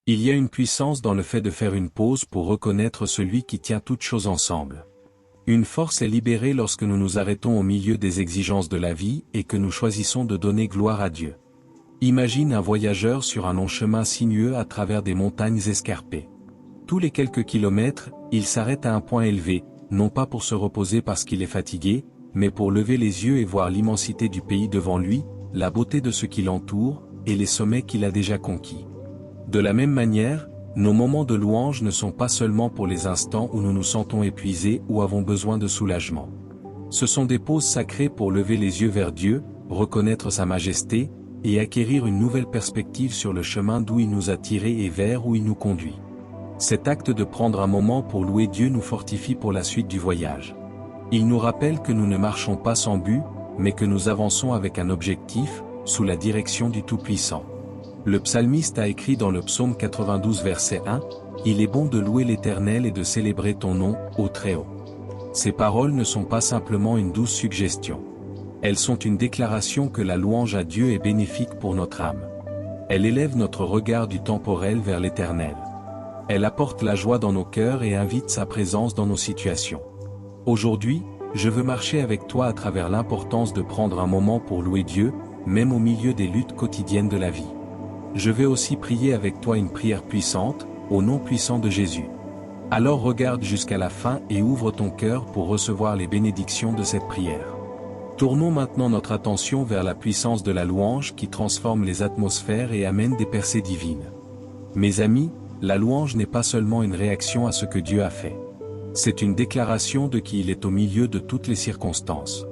Il y a une puissance dans le fait de faire une pause pour reconnaître celui qui tient toutes choses ensemble. Une force est libérée lorsque nous nous arrêtons au milieu des exigences de la vie et que nous choisissons de donner gloire à Dieu. Imagine un voyageur sur un long chemin sinueux à travers des montagnes escarpées. Tous les quelques kilomètres, il s'arrête à un point élevé, non pas pour se reposer parce qu'il est fatigué, mais pour lever les yeux et voir l'immensité du pays devant lui, la beauté de ce qui l'entoure, et les sommets qu'il a déjà conquis. De la même manière, nos moments de louange ne sont pas seulement pour les instants où nous nous sentons épuisés ou avons besoin de soulagement. Ce sont des pauses sacrées pour lever les yeux vers Dieu, reconnaître sa majesté, et acquérir une nouvelle perspective sur le chemin d'où il nous a tirés et vers où il nous conduit. Cet acte de prendre un moment pour louer Dieu nous fortifie pour la suite du voyage. Il nous rappelle que nous ne marchons pas sans but, mais que nous avançons avec un objectif, sous la direction du Tout-Puissant. Le psalmiste a écrit dans le psaume 92 verset 1, « Il est bon de louer l'Éternel et de célébrer ton nom, ô Très-Haut ». Ces paroles ne sont pas simplement une douce suggestion. Elles sont une déclaration que la louange à Dieu est bénéfique pour notre âme. Elle élève notre regard du temporel vers l'Éternel. Elle apporte la joie dans nos cœurs et invite sa présence dans nos situations. Aujourd'hui, je veux marcher avec toi à travers l'importance de prendre un moment pour louer Dieu, même au milieu des luttes quotidiennes de la vie. Je vais aussi prier avec toi une prière puissante, au nom puissant de Jésus. Alors regarde jusqu'à la fin et ouvre ton cœur pour recevoir les bénédictions de cette prière. Tournons maintenant notre attention vers la puissance de la louange qui transforme les atmosphères et amène des percées divines. Mes amis, la louange n'est pas seulement une réaction à ce que Dieu a fait. C'est une déclaration de qui il est au milieu de toutes les circonstances.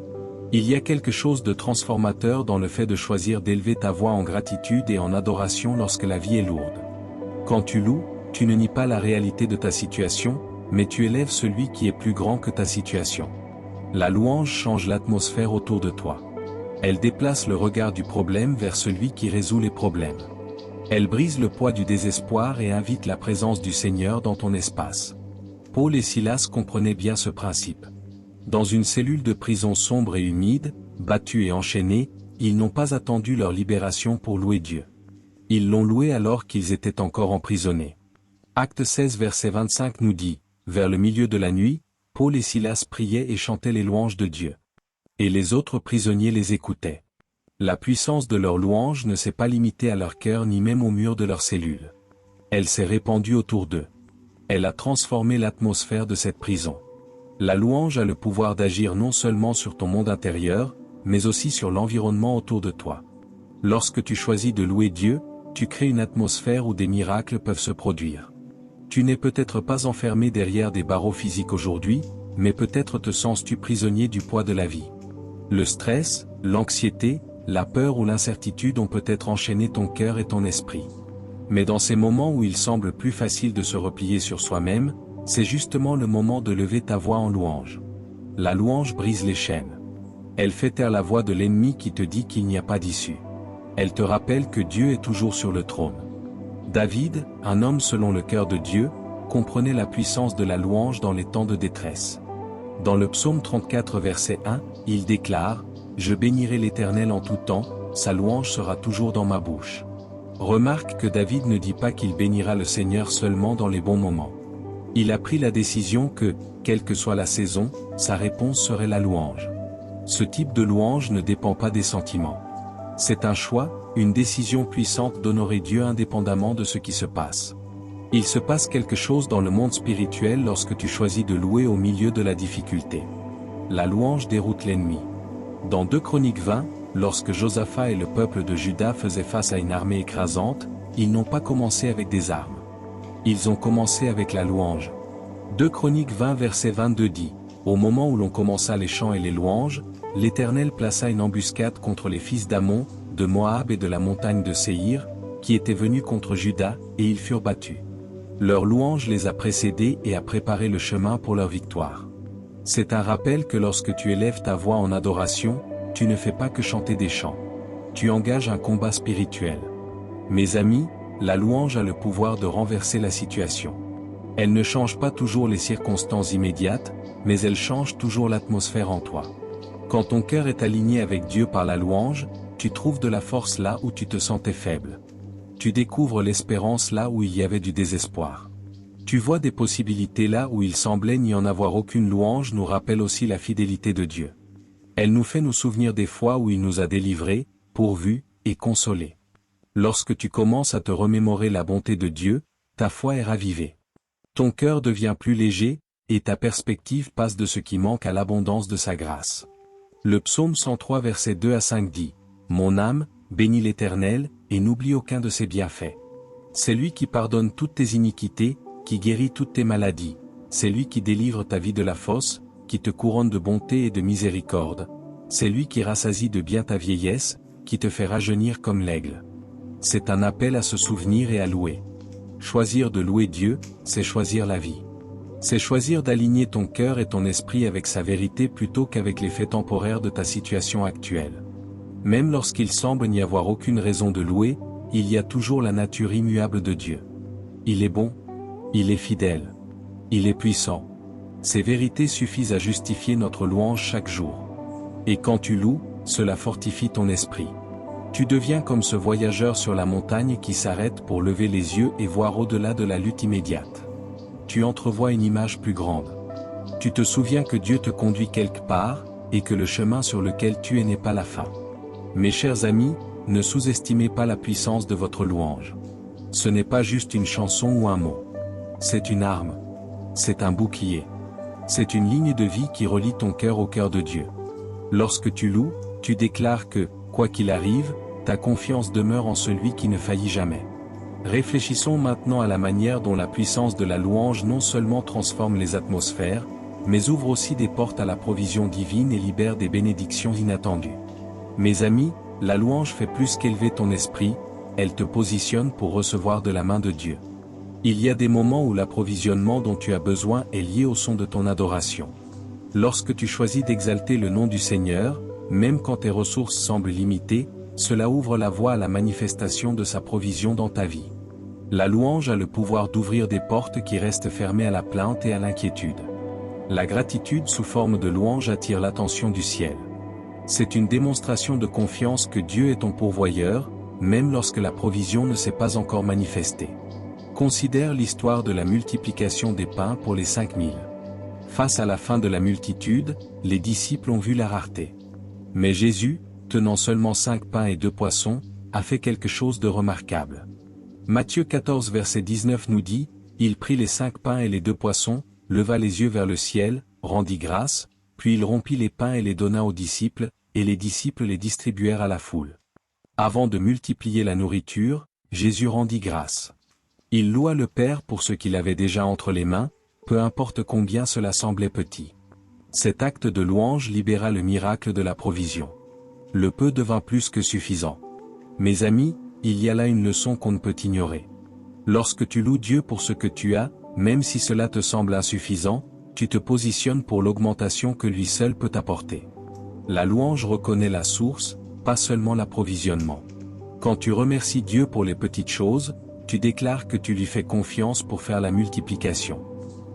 Il y a quelque chose de transformateur dans le fait de choisir d'élever ta voix en gratitude et en adoration lorsque la vie est lourde. Quand tu loues, tu ne nies pas la réalité de ta situation, mais tu élèves celui qui est plus grand que ta situation. La louange change l'atmosphère autour de toi. Elle déplace le regard du problème vers celui qui résout les problèmes. Elle brise le poids du désespoir et invite la présence du Seigneur dans ton espace. Paul et Silas comprenaient bien ce principe. Dans une cellule de prison sombre et humide, battus et enchaînés, ils n'ont pas attendu leur libération pour louer Dieu. Ils l'ont loué alors qu'ils étaient encore emprisonnés. Acte 16 verset 25 nous dit, « Vers le milieu de la nuit, Paul et Silas priaient et chantaient les louanges de Dieu. Et les autres prisonniers les écoutaient. » La puissance de leur louange ne s'est pas limitée à leur cœur ni même aux murs de leur cellule. Elle s'est répandue autour d'eux. Elle a transformé l'atmosphère de cette prison. La louange a le pouvoir d'agir non seulement sur ton monde intérieur, mais aussi sur l'environnement autour de toi. Lorsque tu choisis de louer Dieu, tu crées une atmosphère où des miracles peuvent se produire. Tu n'es peut-être pas enfermé derrière des barreaux physiques aujourd'hui, mais peut-être te sens-tu prisonnier du poids de la vie. Le stress, l'anxiété, la peur ou l'incertitude ont peut-être enchaîné ton cœur et ton esprit. Mais dans ces moments où il semble plus facile de se replier sur soi-même, c'est justement le moment de lever ta voix en louange. La louange brise les chaînes. Elle fait taire la voix de l'ennemi qui te dit qu'il n'y a pas d'issue. Elle te rappelle que Dieu est toujours sur le trône. David, un homme selon le cœur de Dieu, comprenait la puissance de la louange dans les temps de détresse. Dans le psaume 34 verset 1, il déclare « Je bénirai l'Éternel en tout temps, sa louange sera toujours dans ma bouche ». Remarque que David ne dit pas qu'il bénira le Seigneur seulement dans les bons moments. Il a pris la décision que, quelle que soit la saison, sa réponse serait la louange. Ce type de louange ne dépend pas des sentiments. C'est un choix, une décision puissante d'honorer Dieu indépendamment de ce qui se passe. Il se passe quelque chose dans le monde spirituel lorsque tu choisis de louer au milieu de la difficulté. La louange déroute l'ennemi. Dans 2 Chroniques 20, lorsque Josaphat et le peuple de Juda faisaient face à une armée écrasante, ils n'ont pas commencé avec des armes. Ils ont commencé avec la louange. 2 Chroniques 20 verset 22 dit, « Au moment où l'on commença les chants et les louanges, l'Éternel plaça une embuscade contre les fils d'Ammon, de Moab et de la montagne de Séhir, qui étaient venus contre Juda, et ils furent battus. Leur louange les a précédés et a préparé le chemin pour leur victoire. » C'est un rappel que lorsque tu élèves ta voix en adoration, tu ne fais pas que chanter des chants. Tu engages un combat spirituel. Mes amis, la louange a le pouvoir de renverser la situation. Elle ne change pas toujours les circonstances immédiates, mais elle change toujours l'atmosphère en toi. Quand ton cœur est aligné avec Dieu par la louange, tu trouves de la force là où tu te sentais faible. tu découvres l'espérance là où il y avait du désespoir. Tu vois des possibilités là où il semblait n'y en avoir aucune. Louange nous rappelle aussi la fidélité de Dieu. Elle nous fait nous souvenir des fois où il nous a délivrés, pourvus, et consolés. Lorsque tu commences à te remémorer la bonté de Dieu, ta foi est ravivée. Ton cœur devient plus léger, et ta perspective passe de ce qui manque à l'abondance de sa grâce. Le psaume 103 versets 2 à 5 dit, « Mon âme, bénis l'Éternel, et n'oublie aucun de ses bienfaits. C'est lui qui pardonne toutes tes iniquités, qui guérit toutes tes maladies. C'est lui qui délivre ta vie de la fosse, qui te couronne de bonté et de miséricorde. C'est lui qui rassasie de bien ta vieillesse, qui te fait rajeunir comme l'aigle. » C'est un appel à se souvenir et à louer. Choisir de louer Dieu, c'est choisir la vie. C'est choisir d'aligner ton cœur et ton esprit avec sa vérité plutôt qu'avec les faits temporaires de ta situation actuelle. Même lorsqu'il semble n'y avoir aucune raison de louer, il y a toujours la nature immuable de Dieu. Il est bon. Il est fidèle. Il est puissant. Ces vérités suffisent à justifier notre louange chaque jour. Et quand tu loues, cela fortifie ton esprit. Tu deviens comme ce voyageur sur la montagne qui s'arrête pour lever les yeux et voir au-delà de la lutte immédiate. Tu entrevois une image plus grande. Tu te souviens que Dieu te conduit quelque part, et que le chemin sur lequel tu es n'est pas la fin. Mes chers amis, ne sous-estimez pas la puissance de votre louange. Ce n'est pas juste une chanson ou un mot. C'est une arme. C'est un bouclier. C'est une ligne de vie qui relie ton cœur au cœur de Dieu. Lorsque tu loues, tu déclares que, quoi qu'il arrive, ta confiance demeure en celui qui ne faillit jamais. Réfléchissons maintenant à la manière dont la puissance de la louange non seulement transforme les atmosphères, mais ouvre aussi des portes à la provision divine et libère des bénédictions inattendues. Mes amis, la louange fait plus qu'élever ton esprit, elle te positionne pour recevoir de la main de Dieu. Il y a des moments où l'approvisionnement dont tu as besoin est lié au son de ton adoration. Lorsque tu choisis d'exalter le nom du Seigneur, même quand tes ressources semblent limitées, cela ouvre la voie à la manifestation de sa provision dans ta vie. La louange a le pouvoir d'ouvrir des portes qui restent fermées à la plainte et à l'inquiétude. La gratitude sous forme de louange attire l'attention du ciel. C'est une démonstration de confiance que Dieu est ton pourvoyeur, même lorsque la provision ne s'est pas encore manifestée. Considère l'histoire de la multiplication des pains pour les 5000. Face à la faim de la multitude, les disciples ont vu la rareté. Mais Jésus, tenant seulement 5 pains et 2 poissons, a fait quelque chose de remarquable. Matthieu 14 verset 19 nous dit, « Il prit les 5 pains et les 2 poissons, leva les yeux vers le ciel, rendit grâce, puis il rompit les pains et les donna aux disciples, et les disciples les distribuèrent à la foule. » Avant de multiplier la nourriture, Jésus rendit grâce. Il loua le Père pour ce qu'il avait déjà entre les mains, peu importe combien cela semblait petit. Cet acte de louange libéra le miracle de la provision. Le peu devint plus que suffisant. Mes amis, il y a là une leçon qu'on ne peut ignorer. Lorsque tu loues Dieu pour ce que tu as, même si cela te semble insuffisant, tu te positionnes pour l'augmentation que lui seul peut apporter. La louange reconnaît la source, pas seulement l'approvisionnement. Quand tu remercies Dieu pour les petites choses, tu déclares que tu lui fais confiance pour faire la multiplication.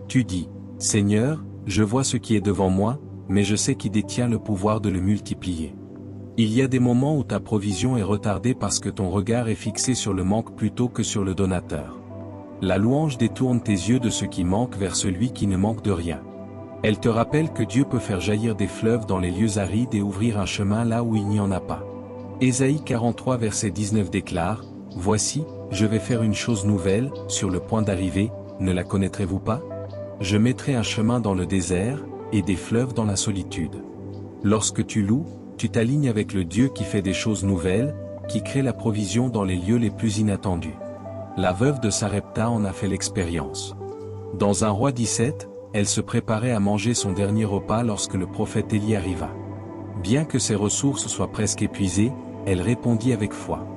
Tu dis, « Seigneur, je vois ce qui est devant moi, mais je sais qui détient le pouvoir de le multiplier. » Il y a des moments où ta provision est retardée parce que ton regard est fixé sur le manque plutôt que sur le donateur. La louange détourne tes yeux de ce qui manque vers celui qui ne manque de rien. Elle te rappelle que Dieu peut faire jaillir des fleuves dans les lieux arides et ouvrir un chemin là où il n'y en a pas. Ésaïe 43 verset 19 déclare, « Voici, je vais faire une chose nouvelle, sur le point d'arriver, ne la connaîtrez-vous pas? Je mettrai un chemin dans le désert, et des fleuves dans la solitude. » Lorsque tu loues, tu t'alignes avec le Dieu qui fait des choses nouvelles, qui crée la provision dans les lieux les plus inattendus. La veuve de Sarepta en a fait l'expérience. Dans 1 Roi 17, elle se préparait à manger son dernier repas lorsque le prophète Élie arriva. Bien que ses ressources soient presque épuisées, elle répondit avec foi.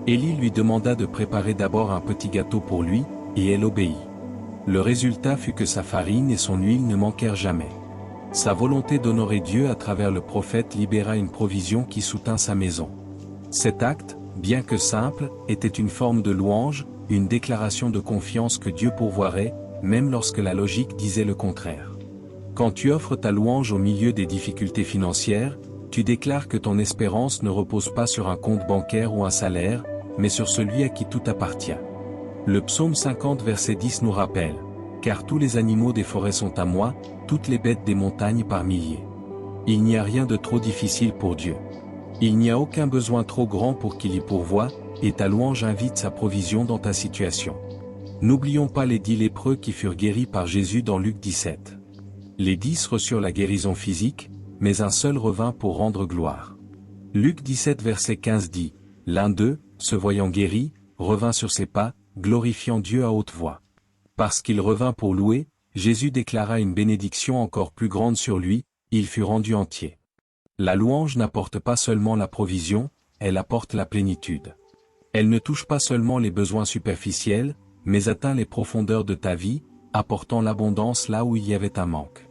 Élie lui demanda de préparer d'abord un petit gâteau pour lui, et elle obéit. Le résultat fut que sa farine et son huile ne manquèrent jamais. Sa volonté d'honorer Dieu à travers le prophète libéra une provision qui soutint sa maison. Cet acte, bien que simple, était une forme de louange, une déclaration de confiance que Dieu pourvoirait, même lorsque la logique disait le contraire. Quand tu offres ta louange au milieu des difficultés financières, tu déclares que ton espérance ne repose pas sur un compte bancaire ou un salaire, mais sur celui à qui tout appartient. Le psaume 50 verset 10 nous rappelle, « Car tous les animaux des forêts sont à moi, toutes les bêtes des montagnes par milliers. » Il n'y a rien de trop difficile pour Dieu. Il n'y a aucun besoin trop grand pour qu'il y pourvoie, et ta louange invite sa provision dans ta situation. N'oublions pas les 10 lépreux qui furent guéris par Jésus dans Luc 17. Les 10 reçurent la guérison physique, mais un seul revint pour rendre gloire. Luc 17 verset 15 dit, « L'un d'eux, se voyant guéri, revint sur ses pas, glorifiant Dieu à haute voix. Parce qu'il revint pour louer, Jésus déclara une bénédiction encore plus grande sur lui, il fut rendu entier. » La louange n'apporte pas seulement la provision, elle apporte la plénitude. Elle ne touche pas seulement les besoins superficiels, mais atteint les profondeurs de ta vie, apportant l'abondance là où il y avait un manque.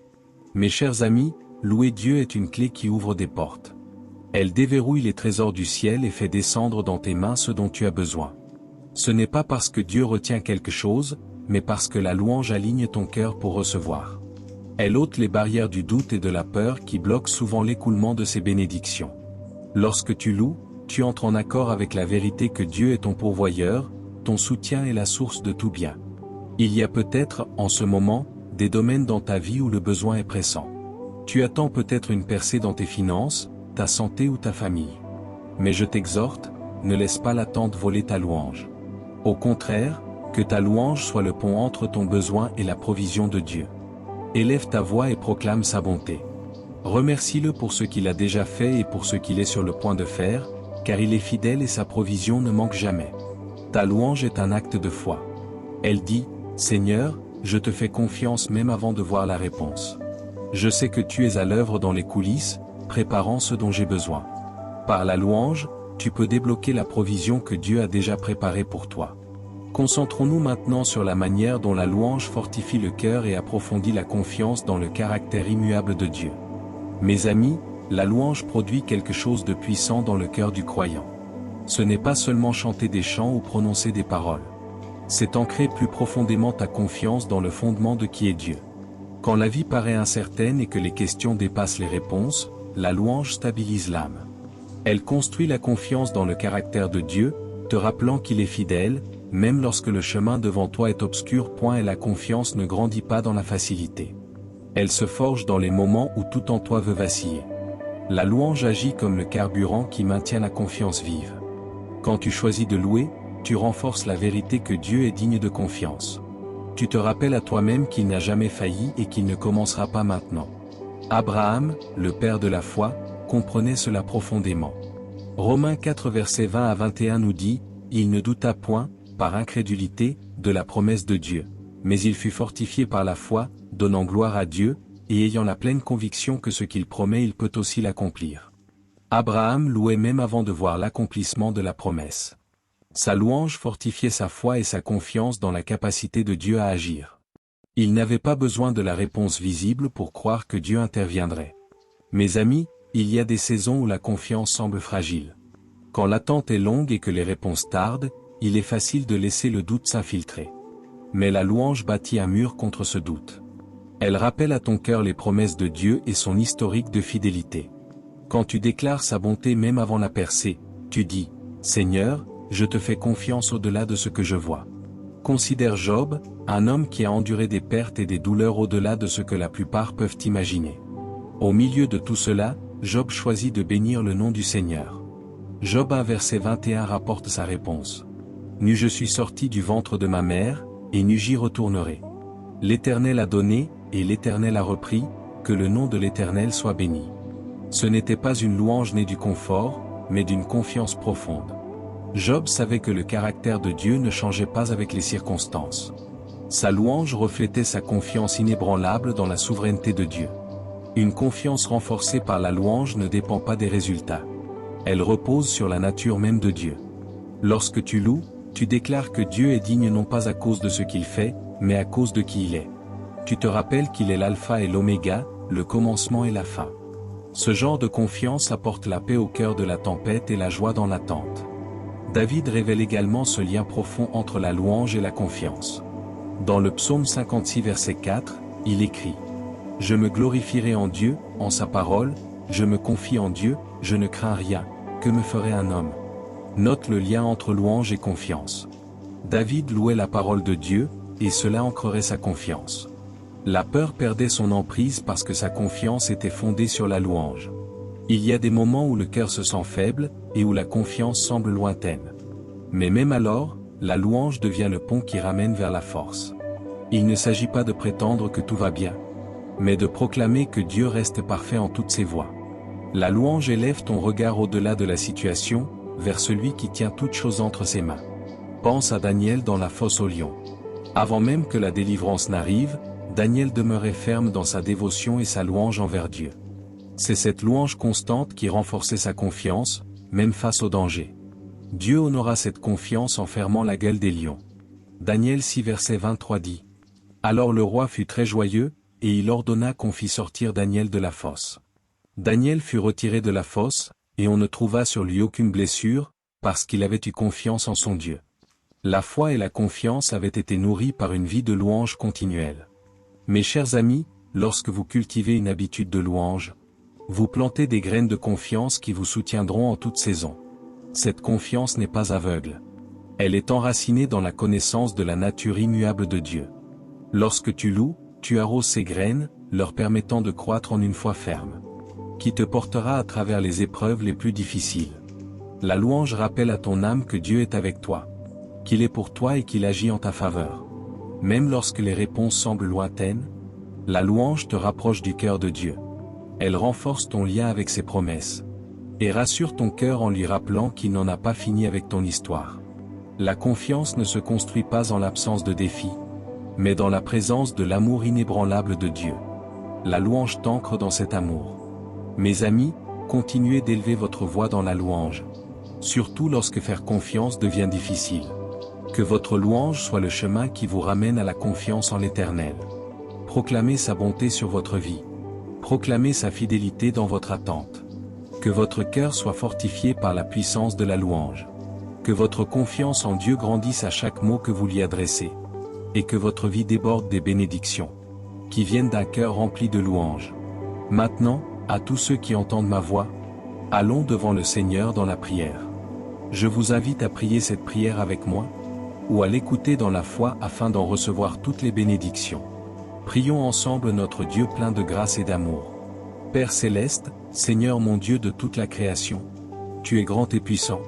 Mes chers amis, louer Dieu est une clé qui ouvre des portes. Elle déverrouille les trésors du ciel et fait descendre dans tes mains ce dont tu as besoin. Ce n'est pas parce que Dieu retient quelque chose, mais parce que la louange aligne ton cœur pour recevoir. Elle ôte les barrières du doute et de la peur qui bloquent souvent l'écoulement de ces bénédictions. Lorsque tu loues, tu entres en accord avec la vérité que Dieu est ton pourvoyeur, ton soutien est la source de tout bien. Il y a peut-être, en ce moment, des domaines dans ta vie où le besoin est pressant. Tu attends peut-être une percée dans tes finances, ta santé ou ta famille. Mais je t'exhorte, ne laisse pas l'attente voler ta louange. Au contraire, que ta louange soit le pont entre ton besoin et la provision de Dieu. Élève ta voix et proclame sa bonté. Remercie-le pour ce qu'il a déjà fait et pour ce qu'il est sur le point de faire, car il est fidèle et sa provision ne manque jamais. Ta louange est un acte de foi. Elle dit, « Seigneur, je te fais confiance même avant de voir la réponse. Je sais que tu es à l'œuvre dans les coulisses, préparant ce dont j'ai besoin. » Par la louange, tu peux débloquer la provision que Dieu a déjà préparée pour toi. Concentrons-nous maintenant sur la manière dont la louange fortifie le cœur et approfondit la confiance dans le caractère immuable de Dieu. Mes amis, la louange produit quelque chose de puissant dans le cœur du croyant. Ce n'est pas seulement chanter des chants ou prononcer des paroles. C'est ancrer plus profondément ta confiance dans le fondement de qui est Dieu. Quand la vie paraît incertaine et que les questions dépassent les réponses, la louange stabilise l'âme. Elle construit la confiance dans le caractère de Dieu, te rappelant qu'il est fidèle, même lorsque le chemin devant toi est obscur. Et la confiance ne grandit pas dans la facilité. Elle se forge dans les moments où tout en toi veut vaciller. La louange agit comme le carburant qui maintient la confiance vive. Quand tu choisis de louer, tu renforces la vérité que Dieu est digne de confiance. Tu te rappelles à toi-même qu'il n'a jamais failli et qu'il ne commencera pas maintenant. Abraham, le père de la foi, comprenait cela profondément. Romains 4 versets 20 à 21 nous dit, « Il ne douta point, par incrédulité, de la promesse de Dieu, mais il fut fortifié par la foi, donnant gloire à Dieu, et ayant la pleine conviction que ce qu'il promet il peut aussi l'accomplir. » Abraham louait même avant de voir l'accomplissement de la promesse. Sa louange fortifiait sa foi et sa confiance dans la capacité de Dieu à agir. Il n'avait pas besoin de la réponse visible pour croire que Dieu interviendrait. Mes amis, il y a des saisons où la confiance semble fragile. Quand l'attente est longue et que les réponses tardent, il est facile de laisser le doute s'infiltrer. Mais la louange bâtit un mur contre ce doute. Elle rappelle à ton cœur les promesses de Dieu et son historique de fidélité. Quand tu déclares sa bonté même avant la percée, tu dis, « Seigneur, je te fais confiance au-delà de ce que je vois. » Considère Job, un homme qui a enduré des pertes et des douleurs au-delà de ce que la plupart peuvent imaginer. Au milieu de tout cela, Job choisit de bénir le nom du Seigneur. Job 1 verset 21 rapporte sa réponse. « Nu je suis sorti du ventre de ma mère, et nu j'y retournerai. L'Éternel a donné, et l'Éternel a repris, que le nom de l'Éternel soit béni. » Ce n'était pas une louange née du confort, mais d'une confiance profonde. Job savait que le caractère de Dieu ne changeait pas avec les circonstances. Sa louange reflétait sa confiance inébranlable dans la souveraineté de Dieu. Une confiance renforcée par la louange ne dépend pas des résultats. Elle repose sur la nature même de Dieu. Lorsque tu loues, tu déclares que Dieu est digne non pas à cause de ce qu'il fait, mais à cause de qui il est. Tu te rappelles qu'il est l'alpha et l'oméga, le commencement et la fin. Ce genre de confiance apporte la paix au cœur de la tempête et la joie dans l'attente. David révèle également ce lien profond entre la louange et la confiance. Dans le psaume 56 verset 4, il écrit « Je me glorifierai en Dieu, en sa parole, je me confie en Dieu, je ne crains rien, que me ferait un homme ?» Note le lien entre louange et confiance. David louait la parole de Dieu, et cela ancrerait sa confiance. La peur perdait son emprise parce que sa confiance était fondée sur la louange. Il y a des moments où le cœur se sent faible, et où la confiance semble lointaine. Mais même alors, la louange devient le pont qui ramène vers la force. Il ne s'agit pas de prétendre que tout va bien, mais de proclamer que Dieu reste parfait en toutes ses voies. La louange élève ton regard au-delà de la situation, vers celui qui tient toutes choses entre ses mains. Pense à Daniel dans la fosse aux lions. Avant même que la délivrance n'arrive, Daniel demeurait ferme dans sa dévotion et sa louange envers Dieu. C'est cette louange constante qui renforçait sa confiance, même face au danger. Dieu honora cette confiance en fermant la gueule des lions. Daniel 6 verset 23 dit. Alors le roi fut très joyeux, et il ordonna qu'on fît sortir Daniel de la fosse. Daniel fut retiré de la fosse, et on ne trouva sur lui aucune blessure, parce qu'il avait eu confiance en son Dieu. La foi et la confiance avaient été nourries par une vie de louange continuelle. Mes chers amis, lorsque vous cultivez une habitude de louange, vous plantez des graines de confiance qui vous soutiendront en toute saison. Cette confiance n'est pas aveugle. Elle est enracinée dans la connaissance de la nature immuable de Dieu. Lorsque tu loues, tu arroses ces graines, leur permettant de croître en une foi ferme, qui te portera à travers les épreuves les plus difficiles. La louange rappelle à ton âme que Dieu est avec toi, qu'il est pour toi et qu'il agit en ta faveur. Même lorsque les réponses semblent lointaines, la louange te rapproche du cœur de Dieu. Elle renforce ton lien avec ses promesses, et rassure ton cœur en lui rappelant qu'il n'en a pas fini avec ton histoire. La confiance ne se construit pas en l'absence de défis, mais dans la présence de l'amour inébranlable de Dieu. La louange t'ancre dans cet amour. Mes amis, continuez d'élever votre voix dans la louange, surtout lorsque faire confiance devient difficile. Que votre louange soit le chemin qui vous ramène à la confiance en l'Éternel. Proclamez sa bonté sur votre vie. Proclamez sa fidélité dans votre attente. Que votre cœur soit fortifié par la puissance de la louange. Que votre confiance en Dieu grandisse à chaque mot que vous lui adressez. Et que votre vie déborde des bénédictions, qui viennent d'un cœur rempli de louanges. Maintenant, à tous ceux qui entendent ma voix, allons devant le Seigneur dans la prière. Je vous invite à prier cette prière avec moi, ou à l'écouter dans la foi afin d'en recevoir toutes les bénédictions. Prions ensemble notre Dieu plein de grâce et d'amour. Père céleste, Seigneur mon Dieu de toute la création, tu es grand et puissant,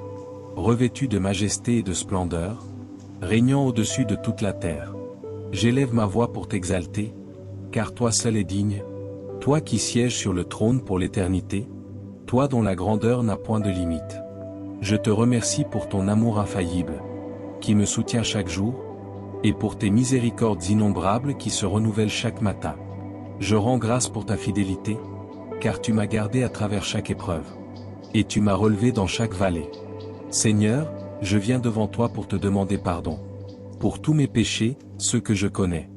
revêtu de majesté et de splendeur, régnant au-dessus de toute la terre. J'élève ma voix pour t'exalter, car toi seul es digne, toi qui sièges sur le trône pour l'éternité, toi dont la grandeur n'a point de limite. Je te remercie pour ton amour infaillible, qui me soutient chaque jour, et pour tes miséricordes innombrables qui se renouvellent chaque matin. Je rends grâce pour ta fidélité, car tu m'as gardé à travers chaque épreuve, et tu m'as relevé dans chaque vallée. Seigneur, je viens devant toi pour te demander pardon, pour tous mes péchés, ceux que je connais,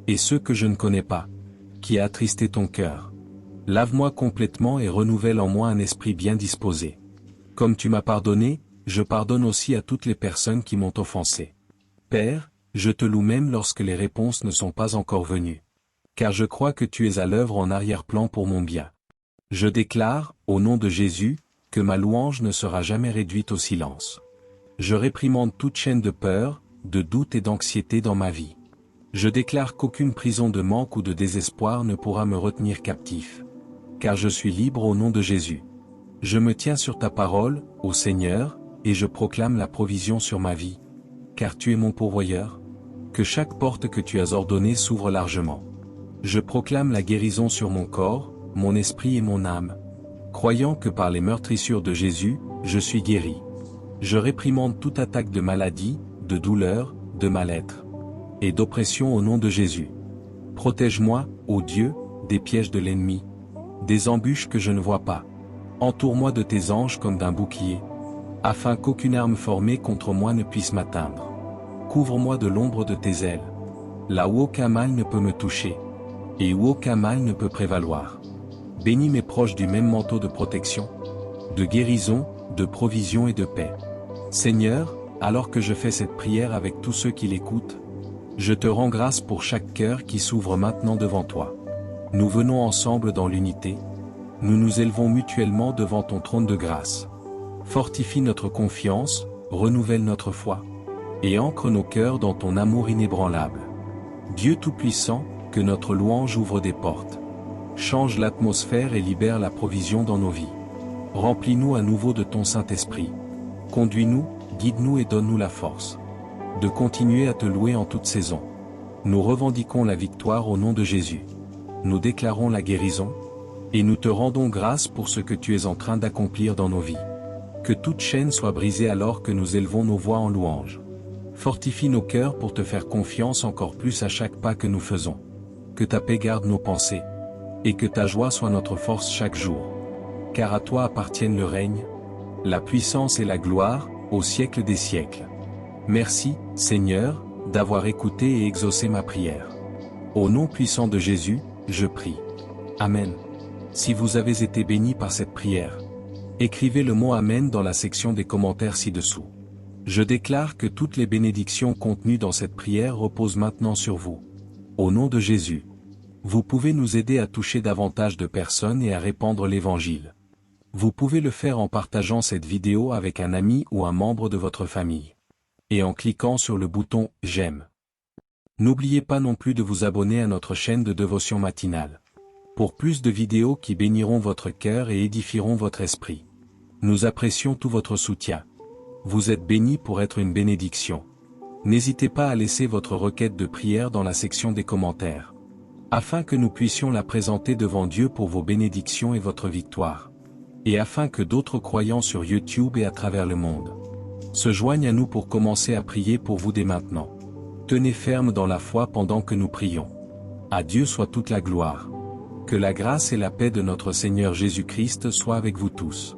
et ceux que je ne connais pas, qui a attristé ton cœur. Lave-moi complètement et renouvelle en moi un esprit bien disposé. Comme tu m'as pardonné, je pardonne aussi à toutes les personnes qui m'ont offensé. Père, je te loue même lorsque les réponses ne sont pas encore venues. Car je crois que tu es à l'œuvre en arrière-plan pour mon bien. Je déclare, au nom de Jésus, que ma louange ne sera jamais réduite au silence. Je réprimande toute chaîne de peur, de doute et d'anxiété dans ma vie. Je déclare qu'aucune prison de manque ou de désespoir ne pourra me retenir captif. Car je suis libre au nom de Jésus. Je me tiens sur ta parole, ô Seigneur, et je proclame la provision sur ma vie. Car tu es mon pourvoyeur. Que chaque porte que tu as ordonnée s'ouvre largement. Je proclame la guérison sur mon corps, mon esprit et mon âme, croyant que par les meurtrissures de Jésus, je suis guéri. Je réprimande toute attaque de maladie, de douleur, de mal-être et d'oppression au nom de Jésus. Protège-moi, ô Dieu, des pièges de l'ennemi, des embûches que je ne vois pas. Entoure-moi de tes anges comme d'un bouclier, afin qu'aucune arme formée contre moi ne puisse m'atteindre. Couvre-moi de l'ombre de tes ailes, là où aucun mal ne peut me toucher, et où aucun mal ne peut prévaloir. Bénis mes proches du même manteau de protection, de guérison, de provision et de paix. Seigneur, alors que je fais cette prière avec tous ceux qui l'écoutent, je te rends grâce pour chaque cœur qui s'ouvre maintenant devant toi. Nous venons ensemble dans l'unité, nous nous élevons mutuellement devant ton trône de grâce. Fortifie notre confiance, renouvelle notre foi. Et ancre nos cœurs dans ton amour inébranlable. Dieu Tout-Puissant, que notre louange ouvre des portes. Change l'atmosphère et libère la provision dans nos vies. Remplis-nous à nouveau de ton Saint-Esprit. Conduis-nous, guide-nous et donne-nous la force de continuer à te louer en toute saison. Nous revendiquons la victoire au nom de Jésus. Nous déclarons la guérison, et nous te rendons grâce pour ce que tu es en train d'accomplir dans nos vies. Que toute chaîne soit brisée alors que nous élevons nos voix en louange. Fortifie nos cœurs pour te faire confiance encore plus à chaque pas que nous faisons. Que ta paix garde nos pensées, et que ta joie soit notre force chaque jour. Car à toi appartiennent le règne, la puissance et la gloire, au siècle des siècles. Merci, Seigneur, d'avoir écouté et exaucé ma prière. Au nom puissant de Jésus, je prie. Amen. Si vous avez été bénis par cette prière, écrivez le mot Amen dans la section des commentaires ci-dessous. Je déclare que toutes les bénédictions contenues dans cette prière reposent maintenant sur vous. Au nom de Jésus. Vous pouvez nous aider à toucher davantage de personnes et à répandre l'Évangile. Vous pouvez le faire en partageant cette vidéo avec un ami ou un membre de votre famille. Et en cliquant sur le bouton « J'aime ». N'oubliez pas non plus de vous abonner à notre chaîne de dévotion matinale. Pour plus de vidéos qui béniront votre cœur et édifieront votre esprit. Nous apprécions tout votre soutien. Vous êtes bénis pour être une bénédiction. N'hésitez pas à laisser votre requête de prière dans la section des commentaires, afin que nous puissions la présenter devant Dieu pour vos bénédictions et votre victoire. Et afin que d'autres croyants sur YouTube et à travers le monde se joignent à nous pour commencer à prier pour vous dès maintenant. Tenez ferme dans la foi pendant que nous prions. À Dieu soit toute la gloire. Que la grâce et la paix de notre Seigneur Jésus-Christ soient avec vous tous.